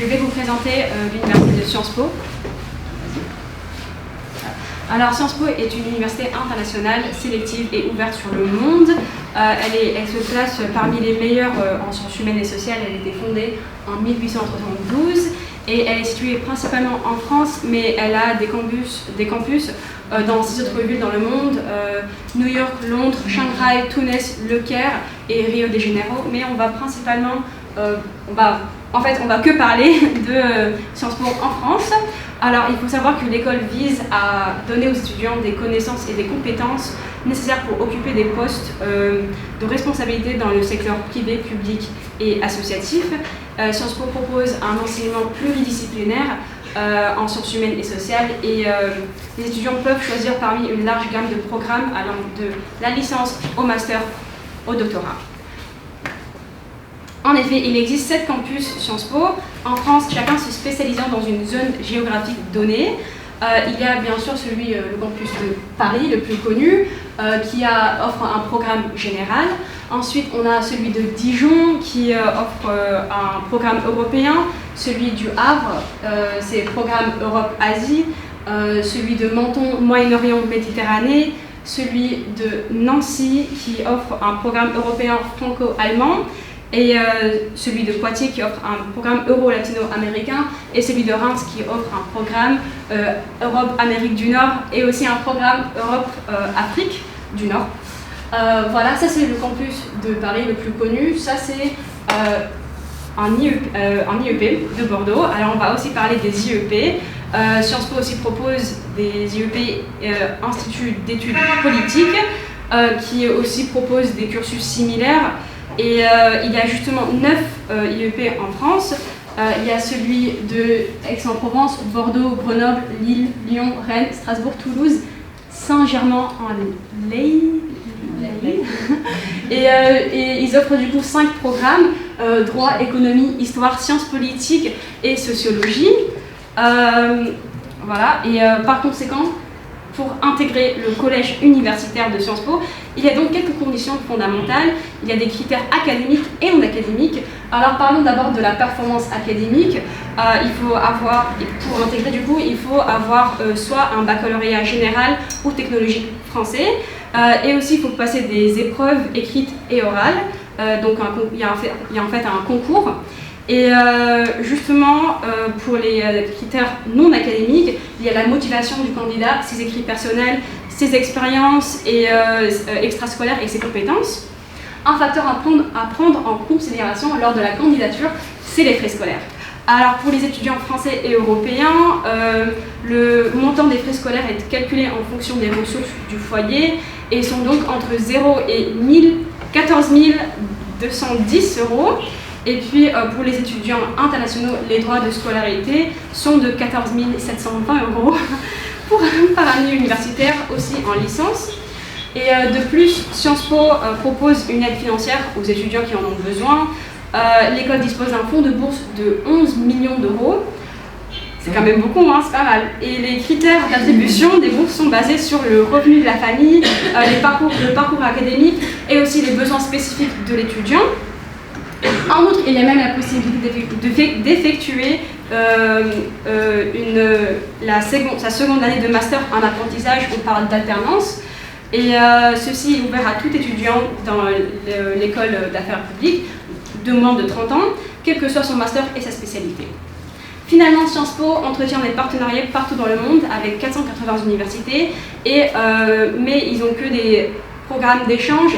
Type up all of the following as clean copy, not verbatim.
je vais vous présenter l'université de Sciences Po. Alors Sciences Po est une université internationale, sélective et ouverte sur le monde. Elle se place parmi les meilleures en sciences humaines et sociales. Elle a été fondée en 1872 et elle est située principalement en France, mais elle a des campus dans 6 autres villes dans le monde, New York, Londres, Shanghai, Tunis, Le Caire et Rio de Janeiro. Mais on va principalement, on va que parler de Sciences Po en France. Alors, il faut savoir que l'école vise à donner aux étudiants des connaissances et des compétences nécessaires pour occuper des postes de responsabilité dans le secteur privé, public et associatif. Sciences Po propose un enseignement pluridisciplinaire en sciences humaines et sociales et les étudiants peuvent choisir parmi une large gamme de programmes allant de la licence au master au doctorat. En effet, il existe 7 campus Sciences Po en France, chacun se spécialisant dans une zone géographique donnée. Il y a bien sûr le campus de Paris, le plus connu, qui offre un programme général. Ensuite, on a celui de Dijon qui offre un programme européen, celui du Havre, c'est programme Europe-Asie, celui de Menton, Moyen-Orient-Méditerranée, celui de Nancy qui offre un programme européen franco-allemand, et celui de Poitiers qui offre un programme euro-latino-américain, et celui de Reims qui offre un programme Europe-Amérique du Nord et aussi un programme Europe-Afrique du Nord. Voilà, ça c'est le campus de Paris le plus connu, ça c'est un IEP de Bordeaux. Alors on va aussi parler des IEP. Sciences Po aussi propose des IEP, Institut d'études politiques, qui aussi propose des cursus similaires. Et il y a justement 9 IEP en France. Il y a celui de Aix-en-Provence, Bordeaux, Grenoble, Lille, Lyon, Rennes, Strasbourg, Toulouse, Saint-Germain-en-Laye. Et ils offrent du coup 5 programmes, droit, économie, histoire, sciences politiques et sociologie. Voilà, et par conséquent, pour intégrer le collège universitaire de Sciences Po, il y a donc quelques conditions fondamentales. Il y a des critères académiques et non académiques. Alors parlons d'abord de la performance académique. Pour intégrer du coup, il faut avoir soit un baccalauréat général ou technologique français, et aussi il faut passer des épreuves écrites et orales. Donc il y a en fait un concours. Et justement, pour les critères non académiques, il y a la motivation du candidat, ses écrits personnels, ses expériences et, extrascolaires et ses compétences. Un facteur à prendre en considération lors de la candidature, c'est les frais scolaires. Alors pour les étudiants français et européens, le montant des frais scolaires est calculé en fonction des ressources du foyer et sont donc entre 0 et 14 210 €. Et puis pour les étudiants internationaux, les droits de scolarité sont de 14 720 € par année universitaire, aussi en licence. Et de plus, Sciences Po propose une aide financière aux étudiants qui en ont besoin. L'école dispose d'un fonds de bourse de 11 millions €. C'est quand même beaucoup, hein, c'est pas mal. Et les critères d'attribution des bourses sont basés sur le revenu de la famille, le parcours académique et aussi les besoins spécifiques de l'étudiant. En outre, il y a même la possibilité d'effectuer sa seconde année de master en apprentissage, on parle d'alternance. Et ceci est ouvert à tout étudiant dans l'école d'affaires publiques de moins de 30 ans, quel que soit son master et sa spécialité. Finalement, Sciences Po entretient des partenariats partout dans le monde avec 480 universités, mais ils n'ont que des programmes d'échange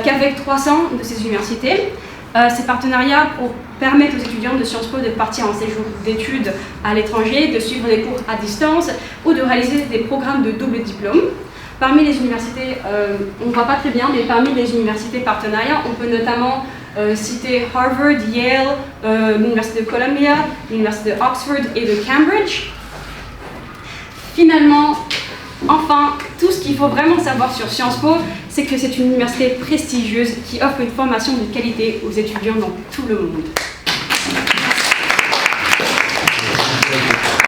qu'avec 300 de ces universités. Ces partenariats permettent aux étudiants de Sciences Po de partir en séjour d'études à l'étranger, de suivre des cours à distance ou de réaliser des programmes de double diplôme. Parmi les universités, on ne voit pas très bien, mais parmi les universités partenariats, on peut notamment citer Harvard, Yale, l'Université de Columbia, l'Université de Oxford et de Cambridge. Finalement, enfin, tout ce qu'il faut vraiment savoir sur Sciences Po, c'est que c'est une université prestigieuse qui offre une formation de qualité aux étudiants dans tout le monde.